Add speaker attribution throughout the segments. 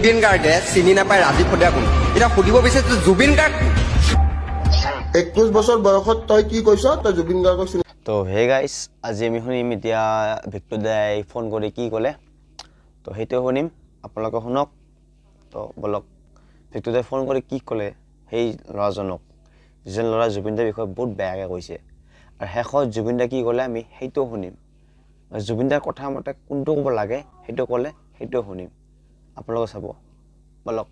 Speaker 1: জুবিন গাৰ্গে চিনি নাপায় ৰাজীৱ সদিয়া কোন এটা সুধিব বিচাৰিছো জুবিন গাৰ্গ
Speaker 2: 21 বছৰ বয়সত তই কি কৈছ তই জুবিন গাৰ্গক চিনি
Speaker 3: তো হে গাইস আজি আমি শুনিম এতিয়া ভিক্টৰ দাই ফোন কৰি কি ক'লে তো হেইটো শুনিম আপোনালোকে শুনক তো বলক ভিক্টৰ দাই ফোন কৰি কি ক'লে হেই ল'ৰাজনক যেন ল'ৰা জুবিন দাৰ বিষয়ে বহুত বেয়াকৈ কৈছে আৰু শেষত জুবিন দা কি ক'লে আমি হেইটো শুনিম জুবিন দাৰ কথা মতে কোনটো ক'ব লাগে হেইটো ক'লে হেইটো শুনিম আপোনালোকে চাব বলক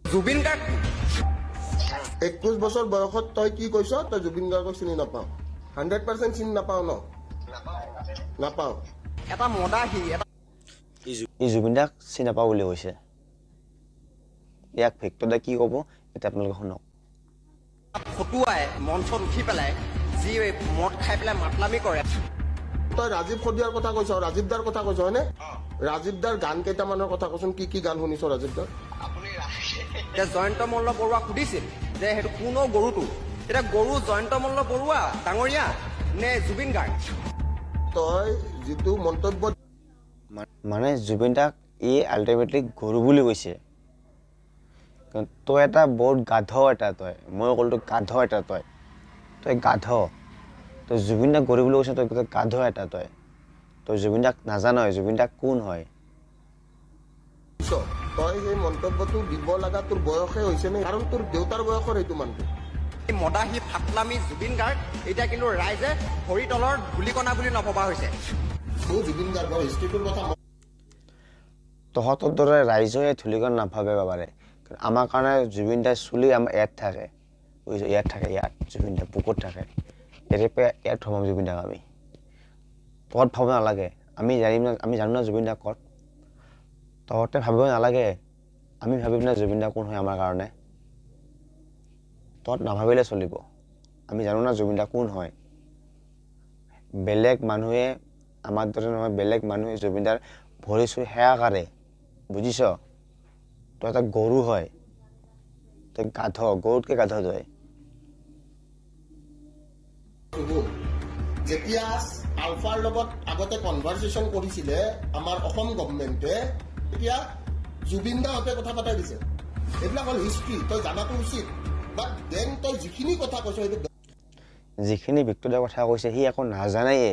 Speaker 1: জুবিন গাৰ্গ
Speaker 2: 21 বছৰ বয়সত তই কি কৈছ তই জুবিন গাৰ্গক চিনি নাপাও 100% চিনি নাপাও ন নাপাও
Speaker 1: এটা মদাহি এটা
Speaker 3: ই জুবিন দাক চিনি নাপাও বুলি কৈছে ইয়াক ভিক্টৰ দা কি ক'ব এটা আপোনালোকে শুনক
Speaker 1: ফটুৱাই মঞ্চত উঠি পেলাই যি মদ খাই পেলাই মাতলামি কৰে
Speaker 2: তই ৰাজীৱ সদিয়াৰ কথা কৈছ ৰাজীৱ দাৰ কথা কৈছ হয়নে ৰাজীৱ দাৰ গান কেইটামানৰ কথা কৈছ কি গান শুনিছ ৰাজীৱ দাৰ
Speaker 1: জয়ন্ত মল্ল বৰুৱা সুধিছিল যে হেতু কোনো গৰুটো এটা গৰু জয়ন্ত মল্ল বৰুৱা ডাঙৰীয়া নে জুবিন গাৰ্গ
Speaker 2: তই যেটো মন্তব্য
Speaker 3: মানে জুবিন দাক ই আল্টিমেটলি গৰু বুলি কৈছে তই এটা বহুত গাধ এটা তই মই ক'লটো গাধ এটা তই গাধ তই জুবিন দাক গৰু বুলি কৈছ তই গাধ এটা তই জুবিন দাক নাজানই জুবিন দাক কোন হয়
Speaker 2: তই এই মন্তব্যটো দিব লাগা তোৰ বয়সে হৈছে নে কাৰণ তোৰ দেউতাৰ বয়সৰ এইটো মানুহ
Speaker 1: মদাহি ফাটলামি জুবিন গাৰ্গ এতিয়া কিন্তু ৰাইজে হৰিতলৰ ধুলিকণা বুলি নভবা হৈছে
Speaker 2: জুবিন গাৰ্গৰ হিষ্ট্ৰীটোৰ কথা
Speaker 3: তহঁতৰ দৰে ৰাইজে ধুলিকণা নাভাবে পাৰে আমাৰ কাৰণে জুবিন দাৰ চুলি আমাৰ ইয়াত থাকে ইয়াত জুবিন দা বুকুত থাকে ইয়াত থ'ম জুবিন দাক আমি তহঁত ভাবিব নালাগে আমি জানো না জুবিন দা ক'ত তহঁতে ভাবিব নালাগে আমি ভাবিম না জুবিন দা কোন হয় আমাৰ কাৰণে তহঁত নাভাবিলে চলিব আমি জানো না জুবিন দা কোন হয় বেলেগ মানুহে আমাৰ দৰে নহয় বেলেগ মানুহে জুবিন দাৰ ভৰি চুই সেৱা কৰে বুজিছ তই এটা গৰু হয় তই গাধ গৰুতকে গাধ তই
Speaker 2: যেতিয়া আলফাৰ লগত আগতে কনভাৰচেশ্যন কৰিছিলে আমাৰ অসম গভৰ্ণমেণ্টে এতিয়া জুবিন দাহঁতে কথা পাতাই দিছে এইবিলাক হ'ল হিষ্ট্ৰী তই জানাটো উচিত বাট দেন তই যিখিনি কথা কৈছ সেইটো
Speaker 3: যিখিনি ভিক্টৰ দাৰ কথা কৈছে সি একো নাজানেই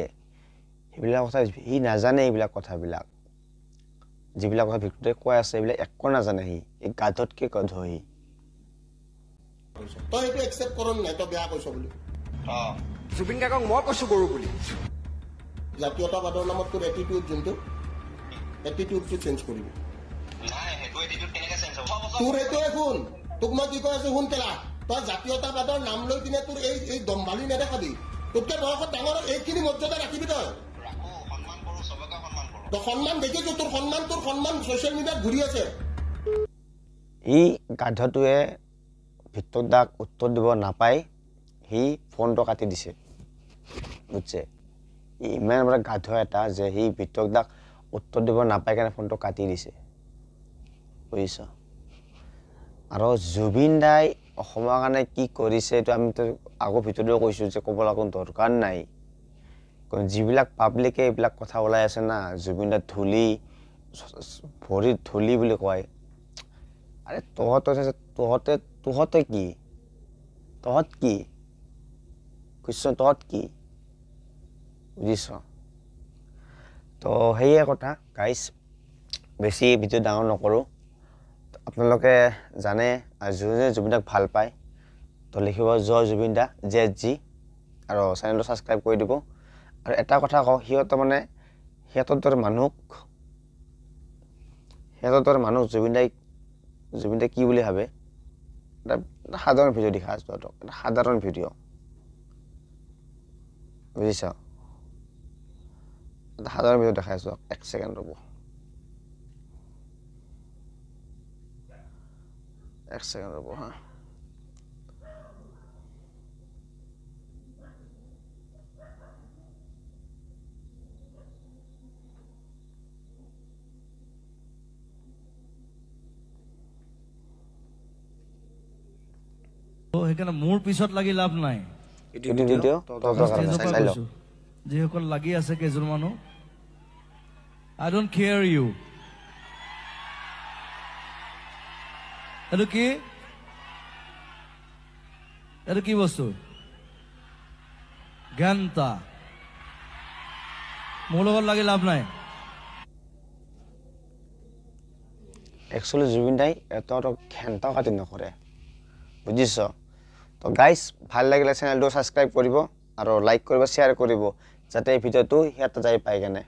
Speaker 3: সেইবিলাক কথা সি নাজানে এইবিলাক কথাবিলাক যিবিলাক কথা ভিক্টৰ দাই কৈ আছে এইবিলাক একো নাজানে সি এই গাধতকে গাধ সি
Speaker 2: তই এইটো একচেপ্ট কৰ নাই তই বেয়া কৈছ বুলি
Speaker 1: জুবিন গাৰ্গক মই কৈছো গৰু বুলি
Speaker 2: জাতীয়তাবাদৰ নামত তোৰ এটিটিউড যোনটো এটিটিউডটো চেঞ্জ কৰিবি তোৰ এইটোৱে শুন তোক মই কি কৈ আছো শুন কেলা তই জাতীয়তাবাদৰ নাম লৈ পিনে তোৰ এই দম্ভালি নেদেখাবি তোতকে বয়সত ডাঙৰ এইখিনি মৰ্যাদা ৰাখিবি তই সন্মান দেখিছো তোৰ সন্মান ছচিয়েল মিডিয়াত ঘূৰি আছে
Speaker 3: এই গাধটোৱে ভিক্টৰ দাক উত্তৰ দিব নাপায় সি ফোনটো কাটি দিছে বুজিছে ইমান বড় গাধ এটা যে সি ভিক্টৰ দাক উত্তৰ দিব নাপায় কাৰণে ফোনটো কাটি দিছে বুজিছ আৰু জুবিন দাই অসমৰ কাৰণে কি কৰিছে এইটো আমি তো আগৰ ভিতৰতে কৈছো যে ক'ব লগা দৰকাৰ নাই যিবিলাক পাব্লিকে এইবিলাক কথা ওলাই আছে না জুবিন দা ধুলি ভৰিত ধুলি বুলি কয় আৰে তহঁতে কি তহঁত কি কৈছ তহঁত কি বুজিছ তো সেয়ে কথা গাইজ বেছি ভিডিঅ' ডাঙৰ নকৰোঁ আপোনালোকে জানে যোনে জুবিন দাক ভাল পায় তো লিখিব জয় জুবিন দা JSG আৰু চেনেলটো ছাবস্ক্ৰাইব কৰি দিব আৰু এটা কথা কওঁ সিহঁতৰ দৰে মানুহ জুবিন দাই কি বুলি ভাবে এটা সাধাৰণ ভিডিঅ' দেখা আছো এটা সাধাৰণ ভিডিঅ' বুজিছ এটা সাধাৰণ ভিডিঅ' দেখাই আছো 1 ছেকেণ্ড ৰ'ব 1 ছেকেণ্ড ৰ'ব হা
Speaker 4: সেইকাৰণে মোৰ পিছত লাগি লাভ নাই যিসকল লাগি আছে কেইজন মানুহ I don't care you এইটো কি এইটো কি বস্তু ঘণ্টা মোৰ লগত লাগি লাভ নাই
Speaker 3: একচুৱেলি জুবিন দাই তহঁতক ঘেণ্টাও কাটি নকৰে বুজিছ তো গাইজ ভাল লাগিলে চেনেলটো ছাবস্ক্ৰাইব কৰিব আৰু লাইক কৰিব শ্বেয়াৰ কৰিব যাতে এই ভিডিঅ'টো সিহঁতে যাই পাই কেনে